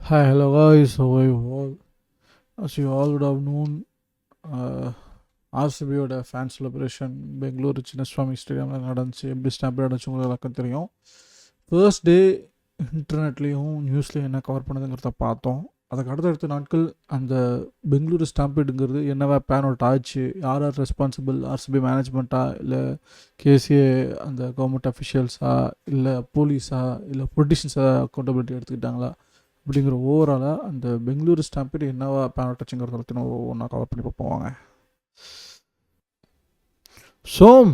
Hi, hello guys, how are you all? As you all would have known, ஆர்சிபியோட fan celebration Bengaluru Chinnaswamy ஸ்டேடியமில் நடந்துச்சு. எப்படி stampede நடந்துச்சு உங்களுக்கு எல்லாருக்கும் தெரியும். ஃபர்ஸ்ட் டே இன்டர்நெட்லேயும் நியூஸ்லேயும் என்ன கவர் பண்ணுதுங்கிறத பார்த்தோம். அதுக்கு அடுத்தடுத்த நாட்கள் அந்த பெங்களூரு ஸ்டாம்பேடுங்கிறது என்னவா பேன் அவுட் ஆச்சு, யார் யார் ரெஸ்பான்சிபிள், ஆர்சிபி மேனேஜ்மெண்ட்டா, இல்லை கேசிஏ அந்த கவர்மெண்ட் அஃபிஷியல்ஸா, இல்லை போலீஸா, இல்லை பொலிட்டிஷியன்ஸா அக்கௌண்டபிலிட்டி எடுத்துக்கிட்டாங்களா அப்படிங்கிற ஓவராலாக அந்த பெங்களூரு ஸ்டாம்பேட் என்னவா பேன் அவுட் ஆச்சுங்கிறத பற்றி நம்ம ஒன்றா கவர் பண்ணி பார்ப்போம். வாங்க. சோம்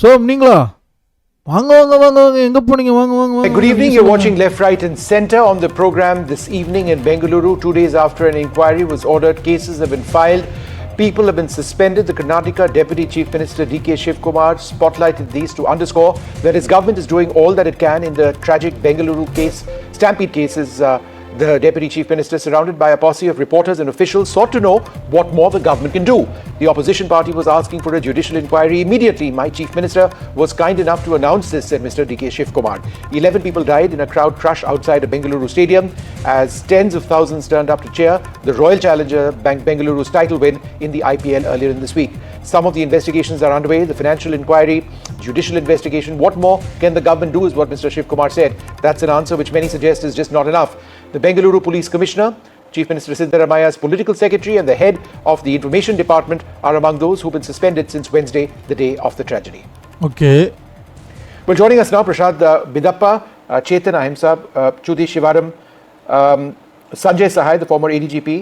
சோம் நீங்களா? வாங்க வாங்க வாங்க வாங்க, எங்கே போனீங்க? வாங்க வாங்க வாங்க. Good evening. You're watching Left, Right and Center on the program this evening in Bengaluru. 2 days after an inquiry was ordered, cases have been filed. People have been suspended. The Karnataka Deputy Chief Minister D.K. Shivkumar spotlighted these to underscore that his government is doing all that it can in the tragic Bengaluru case, Stampede cases. The Deputy Chief Minister, surrounded by a posse of reporters and officials, sought to know what more the government can do. The opposition party was asking for a judicial inquiry immediately. My Chief Minister was kind enough to announce this, said Mr. D.K. Shivkumar. 11 people died in a crowd crush outside a Bengaluru stadium as tens of thousands turned up to cheer the Royal Challenger Bengaluru's title win in the IPL earlier in this week. Some of the investigations are underway, the financial inquiry, judicial investigation. What more can the government do is what Mr. Shivkumar said. That's an answer which many suggest is just not enough. The Bengaluru Police Commissioner, Chief Minister Siddaramaya's political secretary and the head of the Information Department are among those who've been suspended since Wednesday, the day of the tragedy. Okay. Well, joining us now, Prashad Bidappa, Chetan Ahimsa, Chudhi Shivaram, Sanjay Sahai, the former ADGP,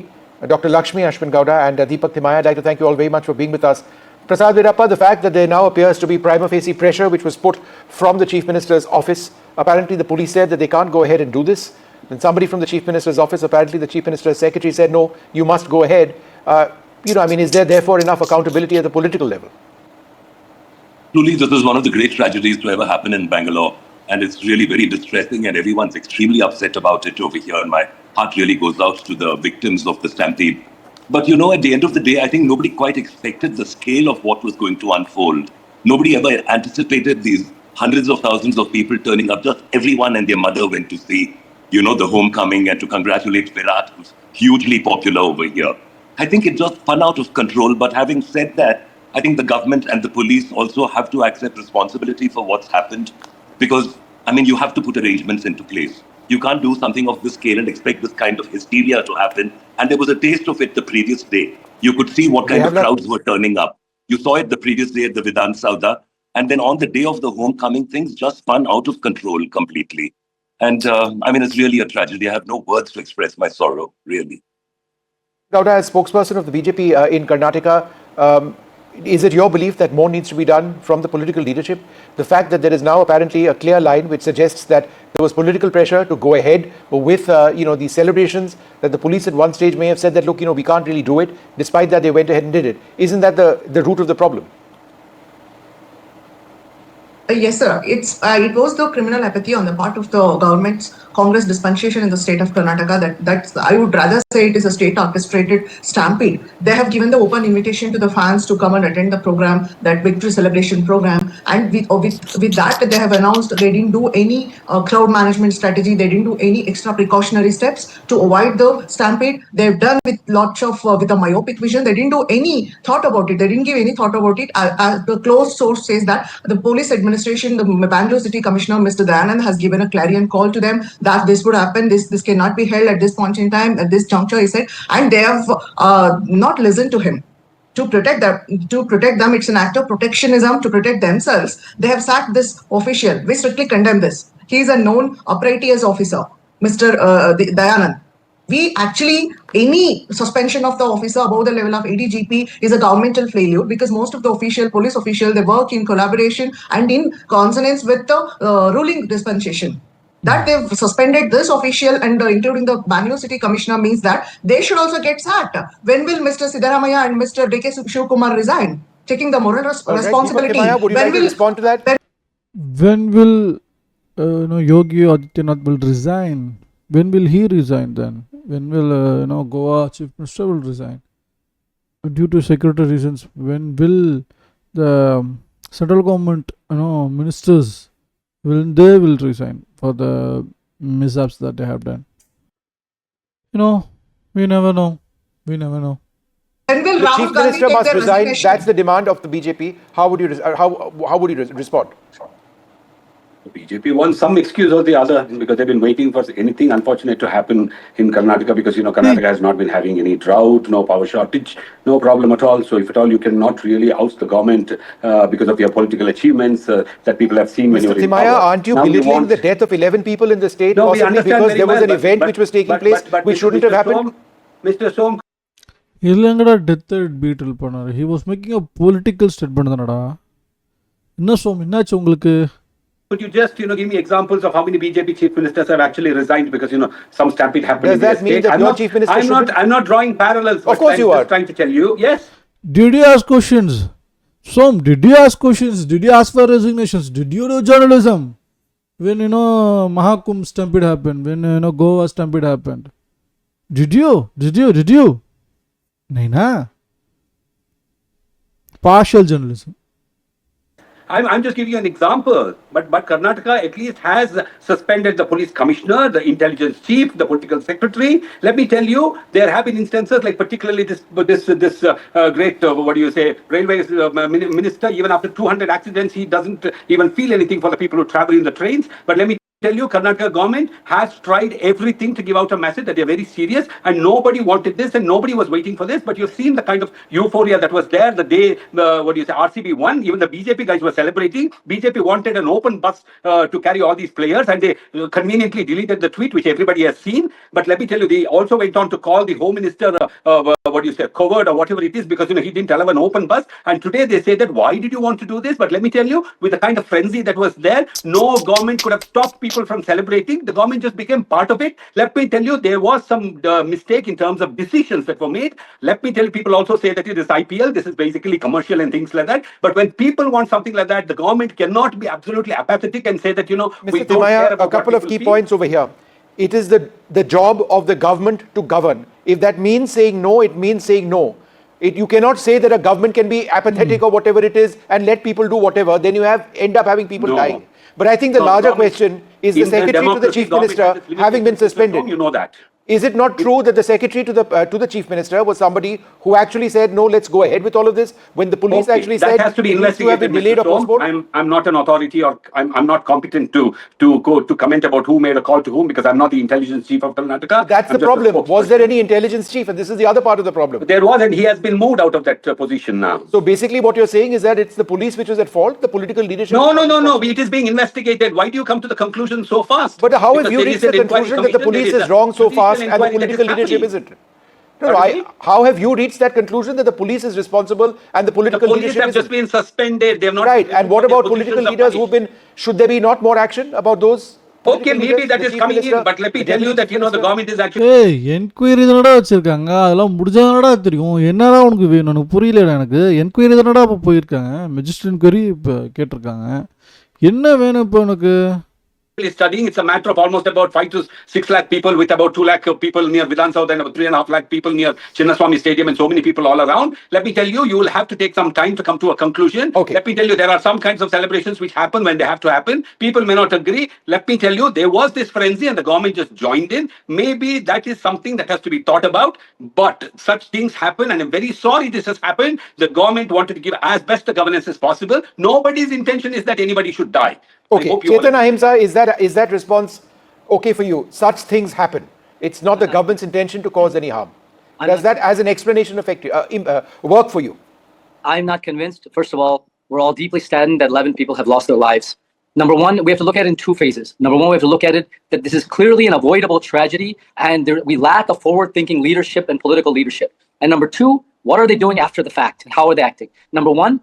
Dr. Lakshmi Ashwin Gowda and Deepak Thimaya. I'd like to thank you all very much for being with us. Prasad Bidappa, the fact that there now appears to be prima facie pressure which was put from the Chief Minister's office. Apparently the police said that they can't go ahead and do this. Then somebody from the Chief Minister's office, apparently the Chief Minister's secretary, said, no, you must go ahead. Is there therefore enough accountability at the political level? Truly, this is one of the great tragedies to ever happen in Bangalore. And it's really very distressing and everyone's extremely upset about it over here. And my heart really goes out to the victims of the Stampede. But at the end of the day, I think nobody quite expected the scale of what was going to unfold. Nobody ever anticipated these hundreds of thousands of people turning up. Just everyone and their mother went to see the homecoming and to congratulate Virat, who's hugely popular over here. I think it just spun out of control. But having said that, I think the government and the police also have to accept responsibility for what's happened. Because, you have to put arrangements into place. You can't do something of this scale and expect this kind of hysteria to happen. And there was a taste of it the previous day. You could see what kind of crowds were turning up. You saw it the previous day at the Vidhan Sauda. And then on the day of the homecoming, things just spun out of control completely. And it's really a tragedy. I have no words to express my sorrow, really. Gowda, as spokesperson of the BJP in Karnataka, is it your belief that more needs to be done from the political leadership? The fact that there is now apparently a clear line which suggests that there was political pressure to go ahead with these celebrations, that the police at one stage may have said that, look, we can't really do it. Despite that, they went ahead and did it. Isn't that the root of the problem? Yes, sir. It was the criminal apathy on the part of the government's Congress dispensation in the state of Karnataka. That's I would rather say it is a state orchestrated stampede. They have given the open invitation to the fans to come and attend the program, that victory celebration program, and with that they have announced they didn't do any crowd management strategy. They didn't do any extra precautionary steps to avoid the stampede. They've done with lots of with a myopic vision. They didn't do any thought about it. They didn't give any thought about it. The close source says that the police administration, the Bangalore City Commissioner, Mr. Dayanand, has given a clarion call to them that this would happen, this cannot be held at this point in time, at this juncture, he said, and they have not listened to him. To protect them, it's an act of protectionism to protect themselves. They have sacked this official. We strictly condemn this. He is a known upright officer, Mr. Dayanand. We actually, any suspension of the officer above the level of ADGP is a governmental failure, because most of the police officials, they work in collaboration and in consonance with the ruling dispensation. That they've suspended this official and including the Bangalore City Commissioner means that they should also get sacked. When will Mr. Siddaramaiah and Mr. D.K. Shivkumar resign? Taking the moral responsibility. Right. Would you like to respond to that? When will Yogi Adityanath will resign? When will he resign then? When will Goa Chief Minister will resign? Due to security reasons, when will the central government ministers will resign for the mishaps that they have done? You know, we never know. We never know. When will The Rahul Chief Gandhi Minister take must their resign. resignation? That's the demand of the BJP. How would you respond? The BJP wants some excuse or the other because they've been waiting for anything unfortunate to happen in Karnataka because, Karnataka has not been having any drought, no power shortage, no problem at all. So if at all you cannot really oust the government because of your political achievements that people have seen when you Mr. were in Timaya, power. aren't you Now belittling the death of 11 people in the state, No, we possibly understand because very there was well, an event which was taking place which shouldn't have happened? Mr. Som, இல்லைங்கடா டெத்தை பீட்டில் பண்ணார். He was making a political statement தானடா. என்ன சோம் என்னாச்சு உங்களுக்கு? could you just, give me examples of how many BJP chief ministers have actually resigned because, some stampede happened Does in that the mean state? that your chief minister shouldn't? I'm not drawing parallels. Of course you are. Just trying to tell you. Yes. Did you ask questions? Som, did you ask questions? Did you ask for resignations? Did you do journalism? When, Mahakum stampede happened, when, Goa stampede happened. Did you? Naina. Partial journalism. I'm just giving you an example. But Karnataka at least has suspended the police commissioner, the intelligence chief, the political secretary. Let me tell you, there have been instances like particularly this great, railways minister, even after 200 accidents, he doesn't even feel anything for the people who travel in the trains. But let me tell you, Karnataka government has tried everything to give out a message that they're very serious and nobody wanted this and nobody was waiting for this. But you've seen the kind of euphoria that was there the day, RCB won. Even the BJP guys were celebrating. BJP wanted an open bus to carry all these players and they conveniently deleted the tweet, which everybody has seen. But let me tell you, they also went on to call the home minister, coward or whatever it is, because, he didn't allow an open bus. And today they say that, why did you want to do this? But let me tell you, with the kind of frenzy that was there, no government could have stopped people from celebrating. The government just became part of it. Let me tell you, there was some mistake in terms of decisions that were made. Let me tell you, people also say that it is IPL. This is basically commercial and things like that. But when people want something like that, the government cannot be absolutely apathetic and say that, we Mr. don't care Timaya, about a couple what of key people feel. points over here. It is the job of the government to govern. If that means saying no, it means saying no. You cannot say that a government can be apathetic or whatever it is and let people do whatever. Then you end up having people No. dying. But I think the larger question is the secretary to the chief minister having been suspended. You know that. Is it not true that the secretary to the chief minister was somebody who actually said, no, let's go ahead with all of this, when the police actually that said has to be it needs to have been investigated, delayed or Mr. Som. postponed? I'm not an authority or I'm not competent to go to comment about who made a call to whom because I'm not the intelligence chief of Karnataka. That's I'm the just a problem. Was spokesperson. there any intelligence chief? And this is the other part of the problem. There was, and he has been moved out of that position now. So basically what you're saying is that it's the police which is at fault, the political leadership... No. It is being investigated. Why do you come to the conclusion so fast? But how have Because you there reached is the an inquiry conclusion that the commission, police there is wrong so judicial fast and the inquiry that political is leadership happening. isn't? How have you reached that conclusion that the police is responsible and the The political police leadership have just isn't? been suspended. They have not. Right. And what their about positions political are leaders punished. who've been... Should there be not more action about those? Okay, maybe that is coming in, but let me tell you that, the government is actually... ஏய் enquiry தானடா வச்சுருக்காங்க, அதெல்லாம் முடிஞ்சாதானடா தெரியும். என்னடா உனக்கு வேணும்? எனக்கு புரியலடா. எனக்கு என்கொயரி தானடா இப்போ போயிருக்காங்க, மெஜிஸ்ட்ரேட் என்கொயரி இப்போ கேட்டிருக்காங்க. என்ன வேணும் இப்போ உனக்கு? Studying, it's a matter of almost about 5 to 6 lakh people, with about 2 lakh people near Vidhan South and about 3.5 lakh people near Chinnaswamy Stadium and so many people all around. Let me tell you, you will have to take some time to come to a conclusion. Okay. Let me tell you, there are some kinds of celebrations which happen when they have to happen. People may not agree. Let me tell you, there was this frenzy and the government just joined in. Maybe that is something that has to be thought about, but such things happen and I'm very sorry this has happened. The government wanted to give as best a governance as possible. Nobody's intention is that anybody should die. Okay, Chetan Ahimsa, is that response okay for you? Such things happen. It's not the government's intention to cause any harm. Does that, as an explanation, work for you? I'm not convinced. First of all, we're all deeply saddened that 11 people have lost their lives. Number one, we have to look at it in two phases. Number one, we have to look at it that this is clearly an avoidable tragedy and we lack a forward-thinking leadership and political leadership. And number two, what are they doing after the fact and how are they acting? Number one,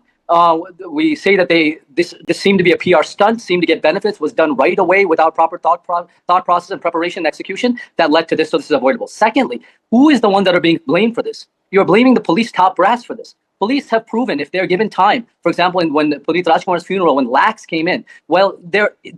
we say that this seemed to be a PR stunt, seemed to get benefits, was done right away without proper thought process and preparation and execution that led to this, so this is avoidable. Secondly, who is the one that are being blamed for this? You're blaming the police top brass for this. Police have proven if they're given time, for example, when Puneet Rajkumar's funeral, when lax came in, well,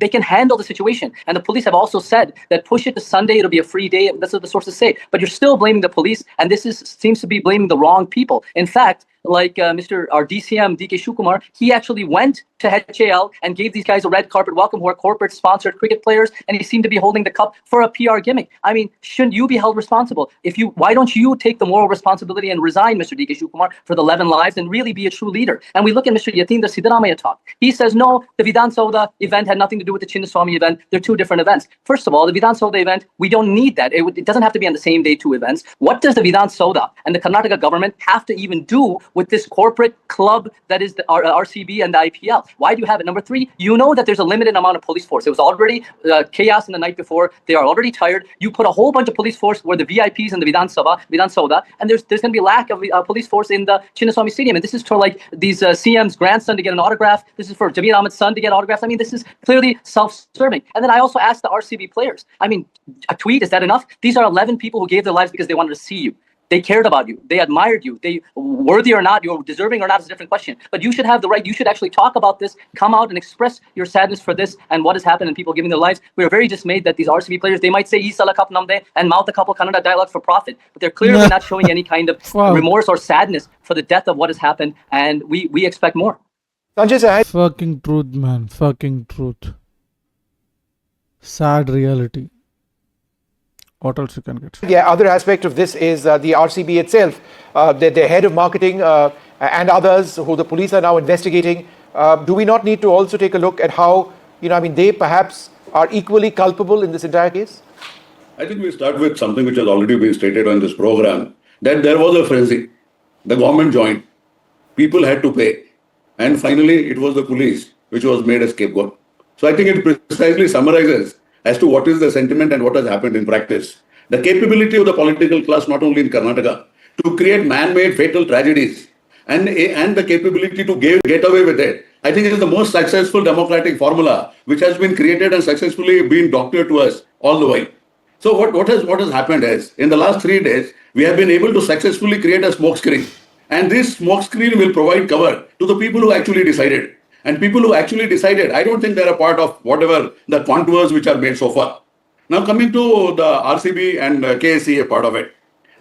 they can handle the situation. And the police have also said that push it to Sunday, it'll be a free day. That's what the sources say. But you're still blaming the police, and this seems to be blaming the wrong people. In fact, like our DCM, DK Shukumar, he actually went to HAL and gave these guys a red carpet welcome who are corporate-sponsored cricket players, and he seemed to be holding the cup for a PR gimmick. I mean, shouldn't you be held responsible? Why don't you take the moral responsibility and resign, Mr. DK Shukumar, for the 11 lives and really be a true leader? And we look at Mr. Yatindra Siddaramaiah talk. He says, no, the Vidhan Sauda event had nothing to do with the Chinnaswamy event. They're two different events. First of all, the Vidhan Sauda event, we don't need that. It doesn't have to be on the same day, two events. What does the Vidhan Sauda and the Karnataka government have to even do with this corporate club that is the RCB and the IPL? Why do you have it? Number three, you know that there's a limited amount of police force. It was already chaos in the night before. They are already tired. You put a whole bunch of police force where the VIPs and the Vidhan Sauda, and there's going to be lack of police force in the Chinnaswamy Stadium. And this is for like these CM's grandson to get an autograph. This is for Jameel Ahmed's son to get autographs. I mean, this is clearly self-serving. And then I also asked the RCB players, I mean, a tweet, is that enough? These are 11 people who gave their lives because they wanted to see you. They cared about you. They admired you. They worthy or not, you're deserving or not is a different question. But you should have the right. You should actually talk about this, come out and express your sadness for this and what has happened and people giving their lives. We are very dismayed that these RCB players, they might say Isala Cup Namde and mouth a couple Kannada dialogues for profit, but they're clearly not showing any kind of remorse or sadness for the death of what has happened. And we expect more. Sanjay Sahai. Fucking truth, man. Fucking truth. Sad reality. What else you can get? Yeah, other aspect of this is the RCB itself, the head of marketing and others who the police are now investigating. Do we not need to also take a look at how, they perhaps are equally culpable in this entire case? I think we start with something which has already been stated on this program, that there was a frenzy. The government joined, people had to pay, and finally it was the police which was made a scapegoat. So I think it precisely summarizes as to what is the sentiment and what has happened in practice. The capability of the political class, not only in Karnataka, to create man-made fatal tragedies and the capability to get away with it. I think it is the most successful democratic formula which has been created and successfully been doctored to us all the way. So what has happened is, in the last 3 days, we have been able to successfully create a smoke screen. And this smoke screen will provide cover to the people who actually decided. And people who actually decided, I don't think they're a part of whatever the contours which are made so far. Now coming to the RCB and KSCA part of it.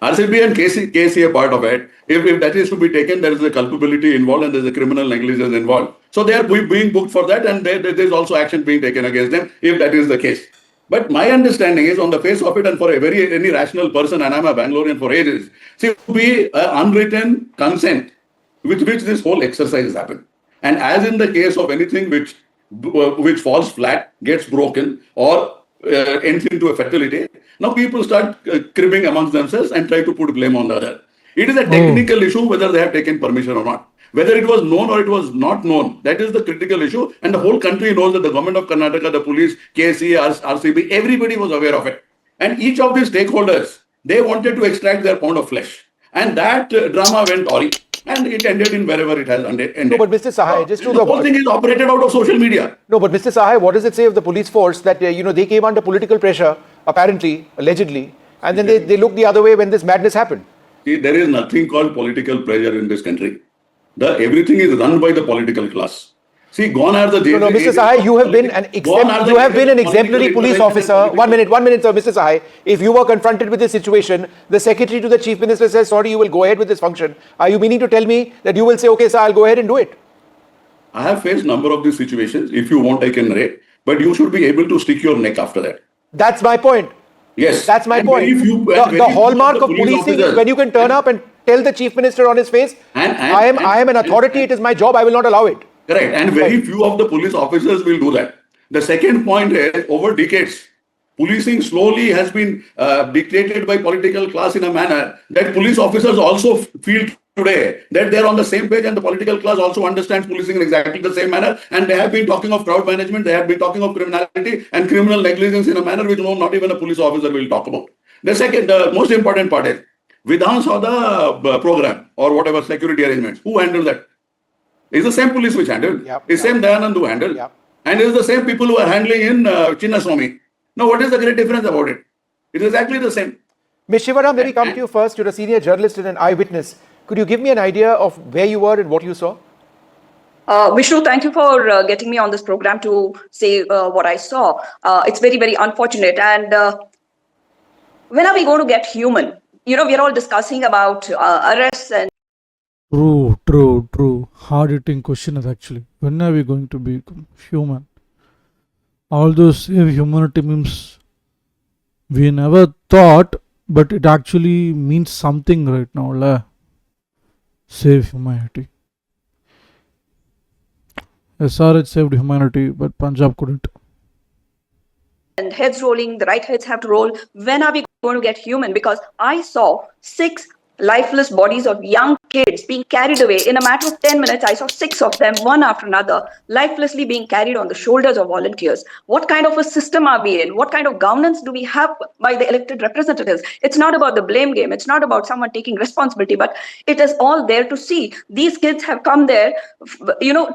RCB and KSCA part of it, if that is to be taken, there is a culpability involved and there is a criminal negligence involved. So they are being booked for that, and there is also action being taken against them if that is the case. But my understanding is, on the face of it, and for any rational person, and I'm a Bangalorean for ages, see, to be an unwritten consent with which this whole exercise has happened. And as in the case of anything which falls flat, gets broken, or ends into a fatality, now people start cribbing amongst themselves and try to put blame on the other. It is a technical issue whether they have taken permission or not. Whether it was known or it was not known, that is the critical issue. And the whole country knows that the government of Karnataka, the police, KSCA, RCB, everybody was aware of it. And each of these stakeholders, they wanted to extract their pound of flesh. And that drama went awry. And it ended in wherever it has ended. No, but Mr. Sahai, just to the whole thing is operated out of social media. No, but Mr. Sahai, what does it say of the police force that, they came under political pressure, apparently, allegedly, and then they looked the other way when this madness happened? See, there is nothing called political pressure in this country. Everything is run by the political class. See, gone are the jail. No, Mr. Sahai, you have been an exemplary police officer. One minute, sir, Mr. Sahai. If you were confronted with this situation, the secretary to the chief minister says, sorry, you will go ahead with this function. Are you meaning to tell me that you will say, okay, sir, I'll go ahead and do it? I have faced a number of these situations. If you want, I can narrate. But you should be able to stick your neck after that. That's my point. Yes. That's my point. The hallmark of policing is when you can turn up and tell the chief minister on his face, I am an authority, it is my job, I will not allow it. Correct. And very few of the police officers will do that. The second point is, over decades, policing slowly has been dictated by political class in a manner that police officers also feel today that they're on the same page, and the political class also understands policing in exactly the same manner. And they have been talking of crowd management, they have been talking of criminality and criminal negligence in a manner which not even a police officer will talk about. The most important part is, Vidhan Sauda program or whatever security arrangements, who handled that? It's the same police which handled. It's the same Dayanand who handled. And it's the same people who are handling in Chinnaswamy. Now, what is the great difference about it? It is exactly the same. Ms. Shivaram, let me come to you first. You're a senior journalist and an eyewitness. Could you give me an idea of where you were and what you saw? Vishnu, thank you for getting me on this program to say what I saw. It's very, very unfortunate. And when are we going to get human? We are all discussing about arrests and True. Hard hitting question is actually. When are we going to become human? All those save humanity memes we never thought, but it actually means something right now. La. Save humanity. SRH saved humanity, but Punjab couldn't. And heads rolling, the right heads have to roll. When are we going to get human? Because I saw 6 lifeless bodies of young kids being carried away. In a matter of 10 minutes, I saw 6 of them, one after another, lifelessly being carried on the shoulders of volunteers. What kind of a system are we in? What kind of governance do we have by the elected representatives? It's not about the blame game. It's not about someone taking responsibility, but it is all there to see. These kids have come there,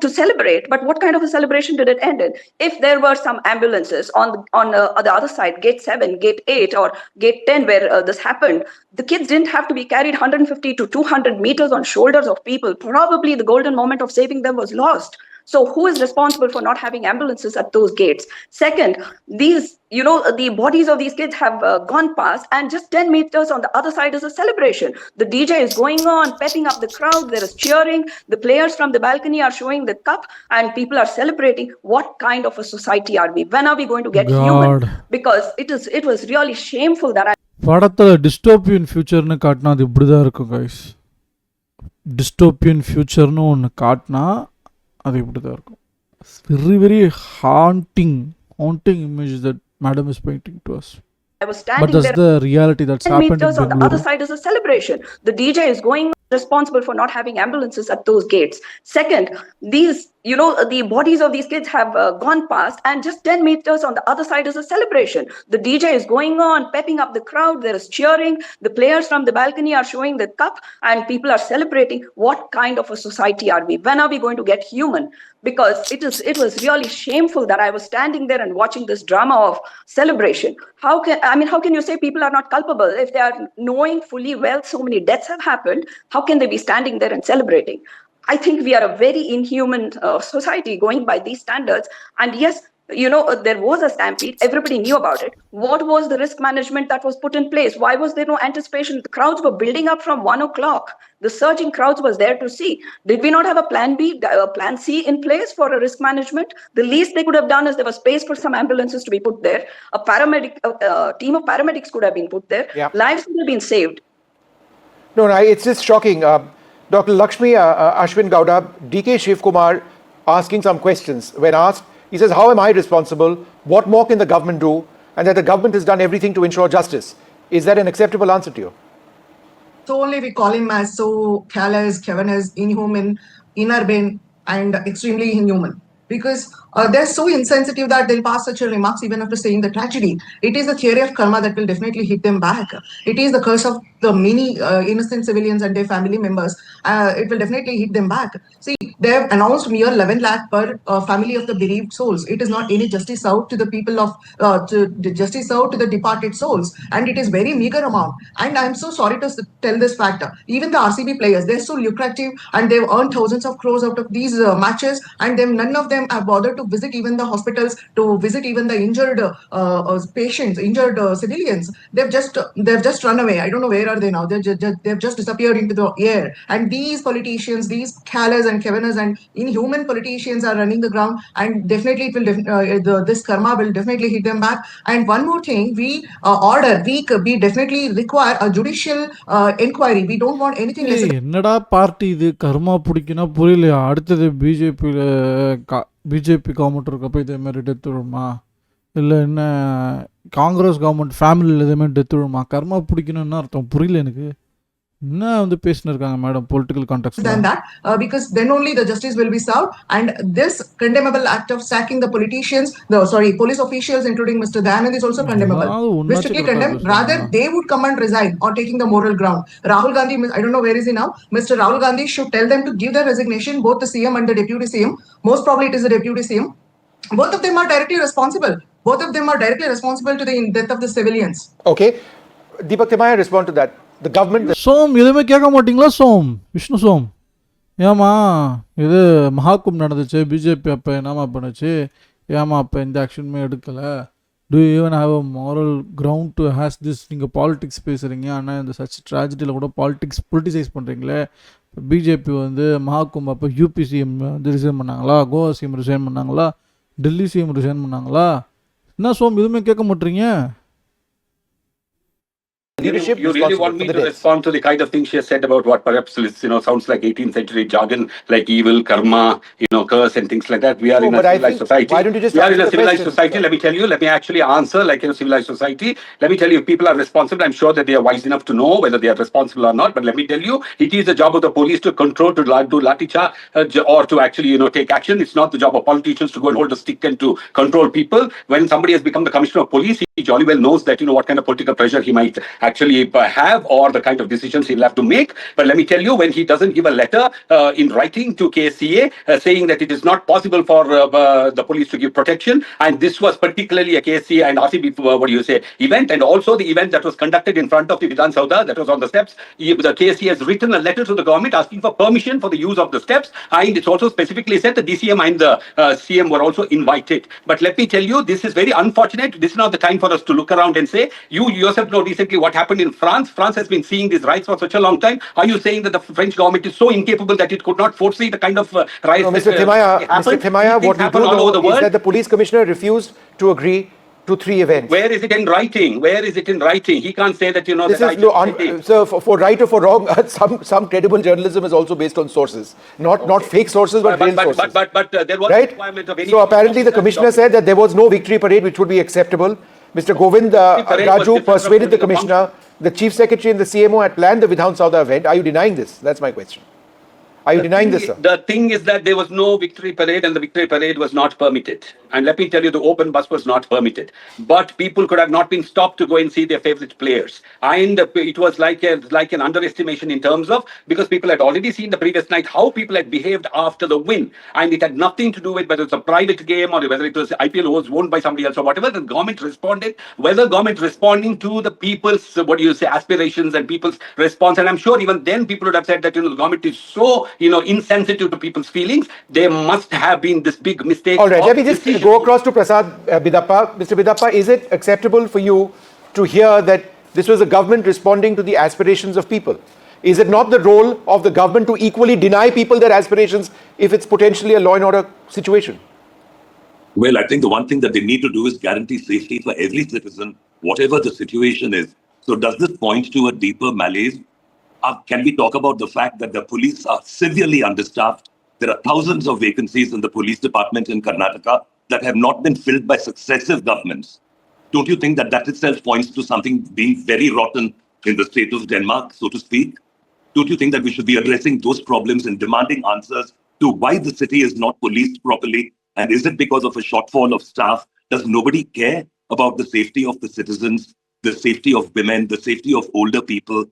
to celebrate. But what kind of a celebration did it end in? If there were some ambulances on the other side, gate 7, gate 8, or gate 10, where this happened, the kids didn't have to be carried 150 to 200 meters on shoulders of people. Probably the golden moment of saving them was lost. So who is responsible for not having ambulances at those gates? Second, the bodies of these kids have gone past, and just 10 meters on the other side is a celebration. The DJ is going on, pepping up the crowd. There is cheering. The players from the balcony are showing the cup, and people are celebrating. What kind of a society are we? When are we going to get human? Because it was really shameful that படத்தில் dystopian ஃபியூச்சர்னு காட்டினா அது இப்படி தான் இருக்கும் guys. Dystopian ஃபியூச்சர்னு ஒன்று காட்டினா அது இப்படி தான் இருக்கும். Very haunting image that madam is painting to us. I was standing but that's there. the reality that's happened in on the other side is a celebration. The DJ is going responsible for not having ambulances at those gates. Second, the bodies of these kids have gone past, and just 10 meters on the other side is a celebration. The DJ is going on, pepping up the crowd. There is cheering. The players from the balcony are showing the cup, and people are celebrating. What kind of a society are we? When are we going to get human? Because it was really shameful that I was standing there and watching this drama of celebration. How can you say people are not culpable if they are knowing fully well so many deaths have happened? How can they be standing there and celebrating? I think we are a very inhuman society going by these standards. And yes, there was a stampede. Everybody knew about it. What was the risk management that was put in place? Why was there no anticipation? The crowds were building up from 1 o'clock. The surging crowds was there to see. Did we not have a plan B, plan C in place for a risk management? The least they could have done is there was space for some ambulances to be put there. A team of paramedics could have been put there. Yeah. Lives could have been saved. No, it's just shocking. Dr. Lakshmi Ashwin Gowda, DK Shivkumar asking some questions. When asked, he says, how am I responsible? What more can the government do? And that the government has done everything to ensure justice. Is that an acceptable answer to you? So only we call him as so callous, cavernous, inhuman, inhurbane, and extremely inhuman. Because they're so insensitive that they'll pass such a remarks even after saying the tragedy. It is the theory of karma that will definitely hit them back. It is the curse of the many innocent civilians and their family members. It will definitely hit them back. See, they have announced mere 11 lakh per family of the bereaved souls. It is not any justice out to the people of justice out to the departed souls, and it is very meager amount. And I'm so sorry to tell this fact. Even the RCB players, they're so lucrative, and they've earned thousands of crores out of these matches, and then none of them have bothered to visit even the hospitals, to visit even the injured patients, injured civilians. They've just run away. I don't know where are they now. They've just disappeared into the air. And these politicians, these callous and cavernous and inhuman politicians are running the ground, and definitely it will this karma will definitely hit them back. And one more thing, we definitely require a judicial inquiry. We don't want anything less. என்னடா party இது? கர்மா பிடிக்கணும் புரியலையா? அடுத்தது BJP government இருக்கப்போ இதே மாதிரி death விழுமா? இல்லை என்ன காங்கிரஸ் கவர்மெண்ட் ஃபேமிலியில் இதே மாதிரி டெத் விழுமா? கர்மா பிடிக்கணும்னு அர்த்தம் புரியல எனக்கு. என்ன வந்து பேசின்னு இருக்காங்க madam political context? Than that, because then only the justice will be served, and this condemnable act of sacking the politicians, police officials, including Mr. Dayanand, is also condemnable. We strictly condemn. Rather, they would come and resign on taking the moral ground. Rahul Gandhi, I don't know where is he now. Mr. Rahul Gandhi should tell them to give their resignation, both the CM and the deputy CM. Most probably it is the deputy CM. Both of them are directly responsible. Both of them are directly responsible to the death of the civilians. Okay. Deepak Timaya, respond to that. The government... Som எதுவுமே கேட்க மாட்டீங்களா சோம்? விஷ்ணு சோம், ஏமா இது மகாகும்பு நடந்துச்சு, BJP அப்போ என்னமா பண்ணுச்சு, ஏமா அப்போ எந்த ஆக்ஷனுமே எடுக்கலை, do you even have a moral ground to ask this? நீங்கள் பாலிடிக்ஸ் பேசுகிறீங்க, ஆனால் இந்த சச் ட்ராஜடியில் கூட பொலிட்டிசைஸ் பண்ணுறீங்களே. பிஜேபி வந்து மகாகும்பா அப்போ யூபி சிஎம் வந்து ரிசைன் பண்ணாங்களா, கோவா சிஎம் ரிசைன் பண்ணாங்களா, டெல்லி சிஎம் ரிசைன் பண்ணாங்களா? என்ன சோம் எதுவுமே கேட்க மாட்டீங்க? Leadership You really want me to respond to the kind of things she has said about what perhaps is, sounds like 18th century jargon, like evil, karma, curse and things like that. We are in a civilized society. Why don't you just we are in a answer the civilized question, society. sir? Let me tell you, let me actually answer like in a civilized society. Let me tell you, people are responsible. I'm sure that they are wise enough to know whether they are responsible or not. But let me tell you, it is the job of the police to control, to do laticha, or to actually, take action. It's not the job of politicians to go and hold a stick and to control people. When somebody has become the commissioner of police, he jolly well knows that, what kind of political pressure he might actually have, or the kind of decisions he'll have to make. But let me tell you, when he doesn't give a letter in writing to KSCA saying that it is not possible for the police to give protection, and this was particularly a KSCA and RCB event, and also the event that was conducted in front of the Vidhan Sauda, that was on the steps, the KSCA has written a letter to the government asking for permission for the use of the steps, and it's also specifically said the DCM and the CM were also invited. But let me tell you, this is very unfortunate. This is not the time for us to look around and say, you yourself know recently what happened in France. France has been seeing these riots for such a long time. Are you saying that the French government is so incapable that it could not foresee the kind of riots? No, Mr. Thimaya, what we do know is that the police commissioner refused to agree to 3 events. Where is it in writing? Where is it in writing? He can't say that, This is so for right or for wrong, some credible journalism is also based on sources, not fake sources, but real sources. But there was right? a requirement of any. So apparently the commissioner said that there was no victory parade which would be acceptable. Mr. Govind Raju persuaded the commissioner. The chief secretary and the CMO had planned the Vidhan Sauda event. Are you denying this? That's my question. Are you denying this, sir? The thing is that there was no victory parade, and the victory parade was not permitted. And let me tell you, the open bus was not permitted. But people could have not been stopped to go and see their favorite players. And it was like an underestimation in terms of, because people had already seen the previous night how people had behaved after the win. And it had nothing to do with whether it's a private game or whether it was IPL was won by somebody else or whatever. The government responded, whether government responding to the people's, aspirations and people's response. And I'm sure even then people would have said that, the government is so, insensitive to people's feelings. There must have been this big mistake. All right, let me just go across to Prasad Bidappa. Mr. Bidappa, is it acceptable for you to hear that this was the government responding to the aspirations of people? Is it not the role of the government to equally deny people their aspirations if it's potentially a law and order situation? Well, I think the one thing that they need to do is guarantee safety for every citizen, whatever the situation is. So does this point to a deeper malaise? Can we talk about the fact that the police are severely understaffed? There are thousands of vacancies in the police department in Karnataka that have not been filled by successive governments. Don't you think that that itself points to something being very rotten in the state of Denmark, so to speak? Don't you think that we should be addressing those problems and demanding answers to why the city is not policed properly? And is it because of a shortfall of staff? Does nobody care about the safety of the citizens, the safety of women, the safety of older people?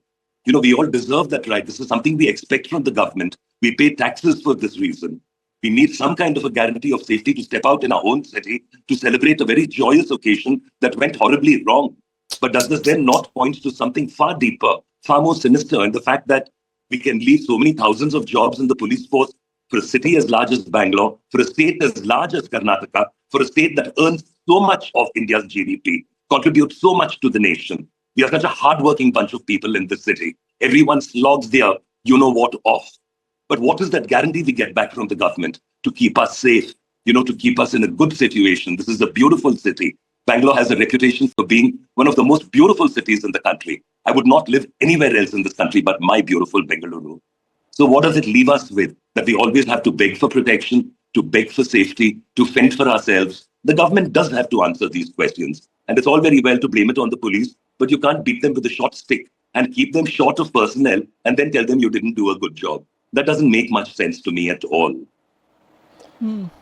We all deserve that right. This is something we expect from the government. We pay taxes for this reason. We need some kind of a guarantee of safety to step out in our own city to celebrate a very joyous occasion that went horribly wrong. But does this then not point to something far deeper, far more sinister, in the fact that we can leave so many thousands of jobs in the police force for a city as large as Bangalore, for a state as large as Karnataka, for a state that earns so much of India's GDP, contributes so much to the nation? We are such a hardworking bunch of people in this city. Everyone slogs their you-know-what off. But what is that guarantee we get back from the government to keep us safe, to keep us in a good situation? This is a beautiful city. Bangalore has a reputation for being one of the most beautiful cities in the country. I would not live anywhere else in this country but my beautiful Bengaluru. So what does it leave us with? That we always have to beg for protection, to beg for safety, to fend for ourselves? The government does have to answer these questions. And it's all very well to blame it on the police, but you can't beat them with a short stick and keep them short of personnel and then tell them you didn't do a good job. That doesn't make much sense to me at all.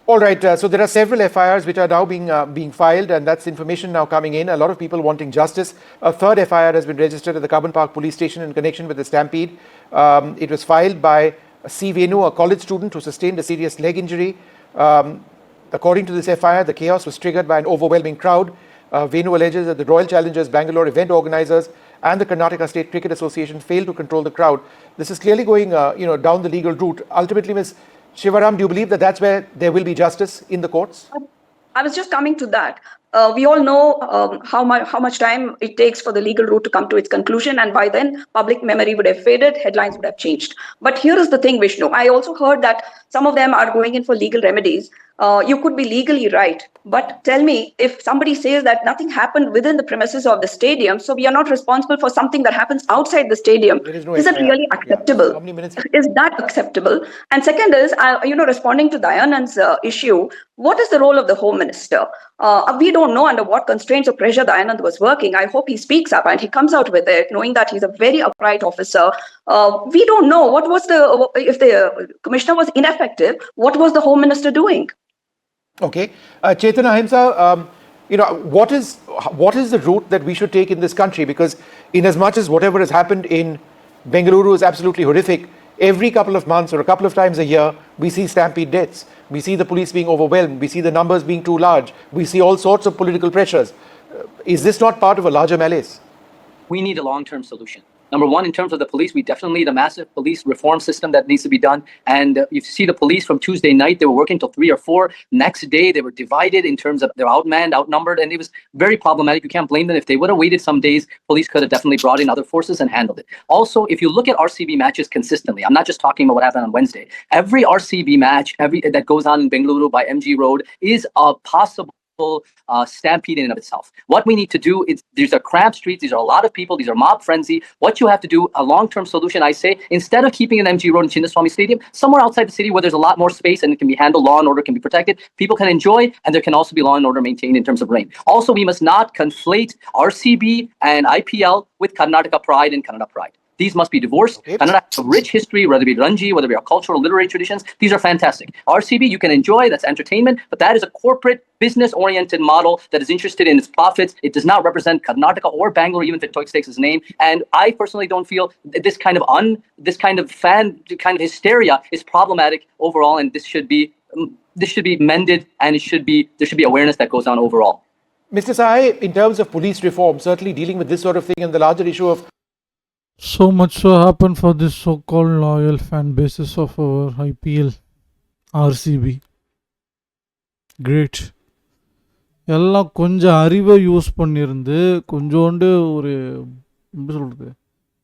All right, so there are several FIRs which are now being filed, and that's information now coming in. A lot of people wanting justice. A third FIR has been registered at the Cubbon Park Police Station in connection with the Stampede. It was filed by C. Venu, a college student who sustained a serious leg injury. According to this FIR, the chaos was triggered by an overwhelming crowd. Venu alleges that the Royal Challengers Bangalore event organizers and the Karnataka State Cricket Association failed to control the crowd. This is clearly going, down the legal route. Ultimately, Ms. Shivaram, do you believe that that's where there will be justice in the courts? I was just coming to that. We all know how much time it takes for the legal route to come to its conclusion, and by then public memory would have faded, headlines would have changed. But here is the thing, Vishnu. I also heard that some of them are going in for legal remedies. You could be legally right, but tell me, if somebody says that nothing happened within the premises of the stadium, so we are not responsible for something that happens outside the stadium, There is no is it FIR. really acceptable? Yeah. How many minutes? Is that acceptable? And second is, responding to Dayanand's issue, what is the role of the Home Minister? We don't know under what constraints or pressure Dayanand was working. I hope he speaks up and he comes out with it, knowing that he's a very upright officer. We don't know if the commissioner was ineffective, what was the Home Minister doing? Okay. Chetan Ahimsa, what is the route that we should take in this country? Because in as much as whatever has happened in Bengaluru is absolutely horrific, every couple of months or a couple of times a year, we see stampede deaths. We see the police being overwhelmed. We see the numbers being too large. We see all sorts of political pressures. Is this not part of a larger malaise? We need a long-term solution. Number one, in terms of the police, we definitely need a massive police reform system that needs to be done. And you see the police from Tuesday night, they were working till 3 or 4. Next day, they were divided in terms of they're outmanned, outnumbered, and it was very problematic. You can't blame them. If they would have waited some days, police could have definitely brought in other forces and handled it. Also, if you look at RCB matches consistently, I'm not just talking about what happened on Wednesday. Every RCB match that goes on in Bengaluru by MG Road is a possible stampede in and of itself. What we need to do is, these are cramped streets, these are a lot of people, these are mob frenzy. What you have to do, a long-term solution, I say, instead of keeping an MG Road in Chinnaswamy Stadium, somewhere outside the city where there's a lot more space and it can be handled, law and order can be protected, people can enjoy, and there can also be law and order maintained in terms of rain. Also, we must not conflate RCB and IPL with Karnataka pride and Kannada pride. These must be divorced. Okay. Kannada has a rich history, whether it be Ranji, whether it be our cultural literary traditions. These are fantastic. RCB, you can enjoy, that's entertainment, but that is a corporate, business-oriented model that is interested in its profits. It does not represent Karnataka or Bangalore, even if it takes its name. And I personally don't feel that this kind of hysteria is problematic overall, and this should be mended, and there should be awareness that goes on overall. Mr. Sai, in terms of police reform, certainly dealing with this sort of thing and the larger issue of So much so happened for this so-called loyal fan basis of our IPL, RCB. Great. எல்லாம் கொஞ்சம் அறிவை use பண்ணியிருந்து கொஞ்சோண்டு ஒரு எப்படி சொல்கிறது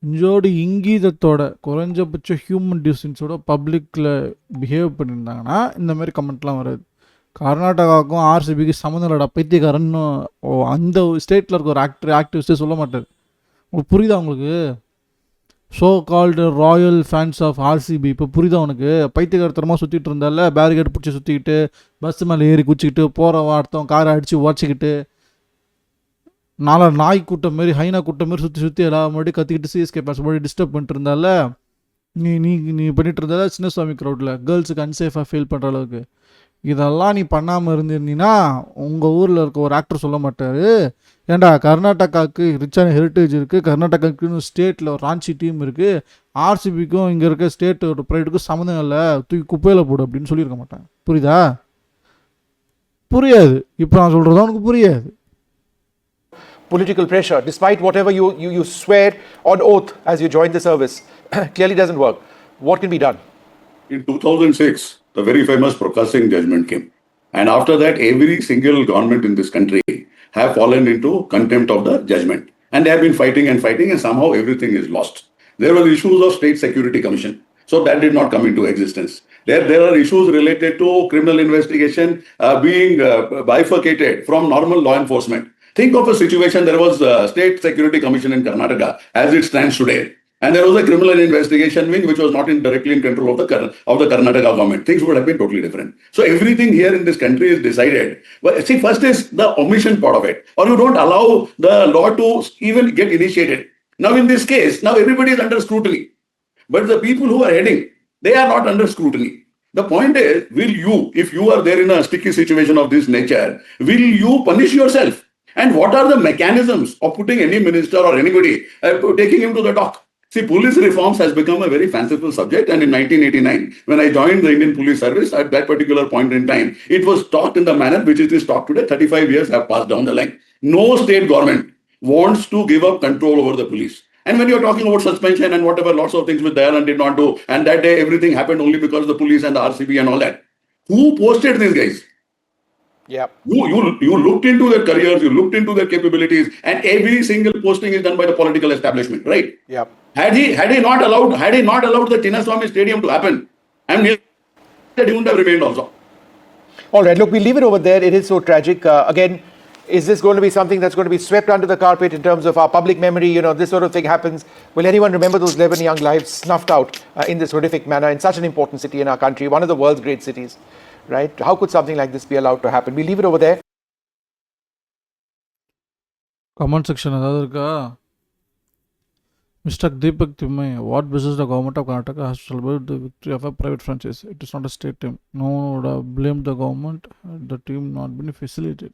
கொஞ்சோண்டு இங்கீதத்தோட குறைஞ்சபட்ச human டிஸ்டன்ஸோட பப்ளிக்கில் behave பண்ணியிருந்தாங்கன்னா இந்த மாதிரி கமெண்ட்லாம் வராது. கர்நாடகாவுக்கும் ஆர்சிபிக்கு சம்மந்தம் பைத்தியக்காரன்னு அந்த ஸ்டேட்டில் இருக்க ஒரு ஆக்டிவிஸ்டே சொல்ல மாட்டார். உங்களுக்கு புரியுதா உங்களுக்கு? So called royal fans of RCB இப்போ புரியுதா உனக்கு? பைத்தியகாரத்தனமாக சுற்றிட்டு இருந்தால, பேரிகேட் பிடிச்சி சுற்றிக்கிட்டு பஸ் மேலே ஏறி குச்சிக்கிட்டு போகிற வார்த்தம் காரை அடித்து உடச்சிக்கிட்டு நாய் கூட்டம் மாரி ஹைனா கூட்டம் மாரி சுற்றி எல்லா மறுபடியும் கத்திக்கிட்டு சிஎஸ்கே பேஸ் மறுபடியும் டிஸ்டர்ப் பண்ணிட்டு இருந்தால நீ பண்ணிட்டு இருந்தால சின்னசுவாமி க்ரௌடில் கேர்ள்ஸுக்கு அன்சேஃபாக ஃபீல் பண்ணுற அளவுக்கு. இதெல்லாம் நீ பண்ணாமல் இருந்திருந்தீங்கன்னா உங்கள் ஊரில் இருக்க ஒரு ஆக்டர் சொல்ல மாட்டார், ஏண்டா கர்நாடகாவுக்கு ரிச்சான ஹெரிட்டேஜ் இருக்குது, கர்நாடகாவுக்குன்னு ஸ்டேட்டில் ஒரு ராஞ்சி டீம் இருக்குது, ஆர்சிபிக்கும் இங்கே இருக்க ஸ்டேட்டோட ப்ரைடுக்கும் சம்மந்தம் இல்லை, தூக்கி குப்பையில் போடு அப்படின்னு சொல்லியிருக்க மாட்டேன். புரியுதா? புரியாது. இப்போ நான் சொல்கிறது உனக்கு புரியாது. political pressure, despite whatever you swear on oath as you join the service, clearly doesn't work. What can be done? In 2006, the very famous Prokasing judgment came. And after that, every single government in this country have fallen into contempt of the judgment. And they have been fighting and somehow everything is lost. There were issues of State Security Commission. So that did not come into existence. There are issues related to criminal investigation being bifurcated from normal law enforcement. Think of a situation, there was a State Security Commission in Karnataka as it stands today. And there was a criminal investigation wing which was not directly in control of the Karnataka government. Things would have been totally different. So everything here in this country is decided. But see, first is the omission part of it. Or you don't allow the law to even get initiated. Now in this case, now everybody is under scrutiny. But the people who are heading, they are not under scrutiny. The point is, will you, if you are there in a sticky situation of this nature, will you punish yourself? And what are the mechanisms of putting any minister or anybody, taking him to the dock? See, police reforms has become a very fanciful subject. And in 1989, when I joined the Indian Police Service, at that particular point in time, it was taught in the manner which it is taught today. 35 years have passed down the line. No state government wants to give up control over the police. And when you're talking about suspension and whatever, lots of things which Dayanand did not do, and that day everything happened only because of the police and the RCB and all that. Who posted these guys? Yeah. You looked into their careers, you looked into their capabilities, and every single posting is done by the political establishment, right? Yeah. Had he not allowed the Chinnaswamy Stadium to happen, I'm near that he wouldn't have remained also. All right, look, we'll leave it over there. It is so tragic. Again, is this going to be something that's going to be swept under the carpet in terms of our public memory? You know, this sort of thing happens. Will anyone remember those 11 young lives snuffed out in this horrific manner in such an important city in our country, one of the world's great cities, right? How could something like this be allowed to happen? We'll leave it over there. Comment section ஏதாவது இருக்கா? Mr. Deepak Thimmai, what business the government of Karnataka has to celebrate the victory of a private franchise? It is not a state team. No one would have blamed the government had the team not been felicited.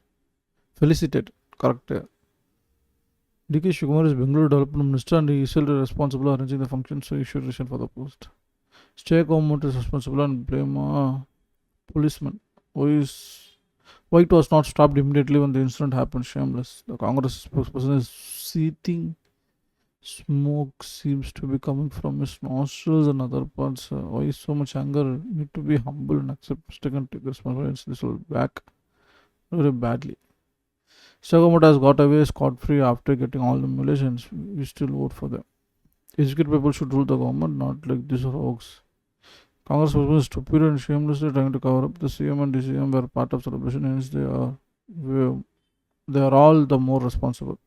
Correct. DK Shivakumar is Bengaluru Development Minister and he is still responsible for arranging the function, so he should resign for the post. State government is responsible and blame policeman. Why it was not stopped immediately when the incident happened? Shameless. The Congress spokesperson is seething. Smoke seems to be coming from his nostrils and other parts. Why so much anger? Need to be humble and accept mistake and take responsibility. This will back very badly. Sagamoto has got away scot-free after getting all the Malaysians. We still vote for them. Educated people should rule the government, not like these rogues. Congress was stupid and shamelessly trying to cover up. The CM and DCM were part of celebration, hence they are all the more responsible.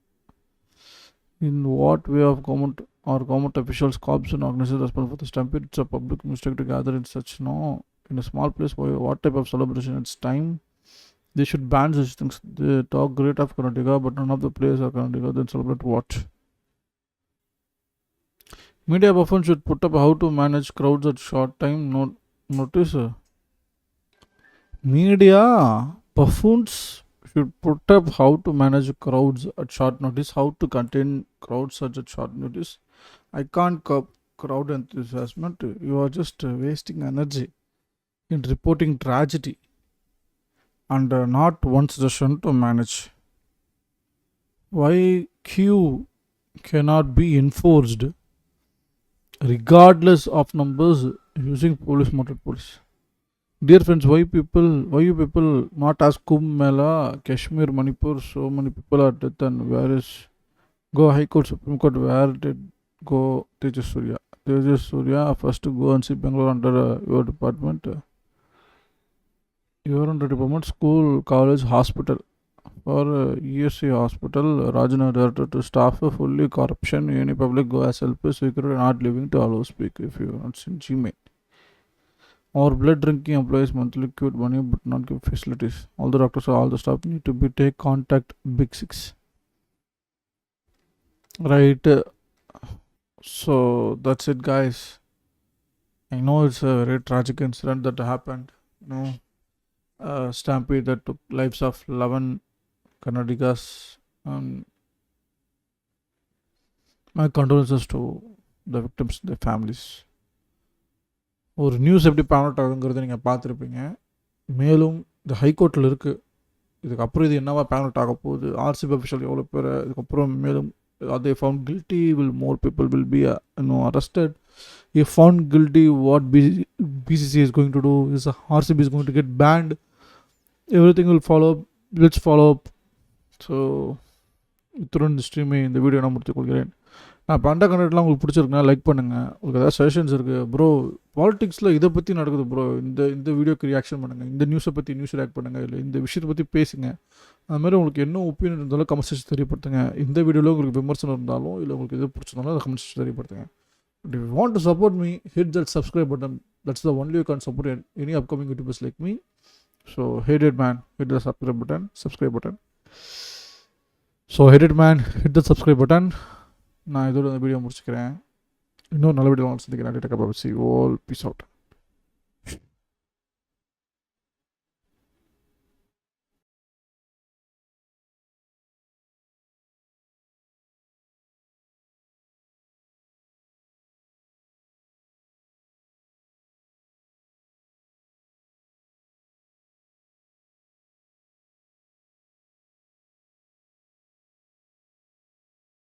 In what way of government or government officials, cops and organizers responsible for the stampede? It's a public mistake to gather in such in a small place. What type of celebration? It's time. They should ban such things. They talk great of Karnataka, but none of the players are Karnataka. Then celebrate what? Media buffoons should put up how to manage crowds at short time. Notice. Media buffoons should put up how to manage crowds at short notice, how to contain crowds such at short notice. I can't curb crowd enthusiasm. You are just wasting energy in reporting tragedy and not one suggestion to manage. Why queue cannot be enforced regardless of numbers using police motor police? Dear friends, why you people not ask Kumbh Mela, Kashmir, Manipur, so many people are dead, and where is go High Court, Supreme Court, where did go Tejas Surya? Tejas Surya first to go and see Bengaluru under your department. You are under department, school, college, hospital. For ESC hospital, Rajana director to staff fully corruption, any public go as helpers, secret not living to allow speak if you are not seen Gmail. Or blood drinking employees monthly quit money but not give facilities. All the doctors or all the staff need to be take contact Big Six. Right. So that's it, guys. I know it's a very tragic incident that happened. Stampede that took lives of 11 Karnatakas. My condolences to the victims, their families. ஒரு news எப்படி pan out ஆகுங்கிறத நீங்கள் பார்த்துருப்பீங்க. மேலும் இந்த ஹைகோர்ட்டில் இருக்குது. இதுக்கப்புறம் இது என்னவா பேன் அவுட் ஆக போகுது, ஆர்சிபி அஃபிஷியல் எவ்வளோ பேர் இதுக்கப்புறம் மேலும் they found guilty, will more people will be arrested. If found guilty, what BCC is going to do is RCB is going to get banned. Everything will follow up. Let's follow up. So இத்துடன் இந்த ஸ்ட்ரீமை இந்த video நான் முடித்துக்கொள்கிறேன். நான் பண்ட கண்டென்ட்லாம் உங்களுக்கு பிடிச்சிருக்குன்னா like பண்ணுங்கள். உங்களுக்கு ஏதாவது சஜஷன்ஸ் இருக்குது ப்ரோ, பாலிடிக்ஸில் இதை பற்றி நடக்குது ப்ரோ, இந்த வீடியோக்கு ரியாக்ஷன் பண்ணுங்கள், இந்த நியூஸை பற்றி நியூஸ் ரியாக்ட் பண்ணுங்கள், இல்லை இந்த விஷயத்தை பற்றி பேசுங்க. அதுமாதிரி உங்களுக்கு என்ன ஒப்பீனியன் இருந்தாலும் கமெண்ட் செக்ஷன் தெரியப்படுத்துங்க. இந்த வீடியோவில் உங்களுக்கு விமர்சனம் இருந்தாலும் இல்லை உங்களுக்கு எது பிடிச்சிருந்தாலும் அதை கமெண்ட் செக்ஷன் தெரியப்படுத்துங்க. But if you want to support me, hit that subscribe button. That's the only you can support any upcoming YouTubers like me. So hit it, man. Hit the subscribe button. So hit it, man. Hit the subscribe button. நான் இதோட இந்த video முடிச்சுக்கிறேன். இன்னும் நல்ல video சந்திக்கிறேன். See you all. Peace out.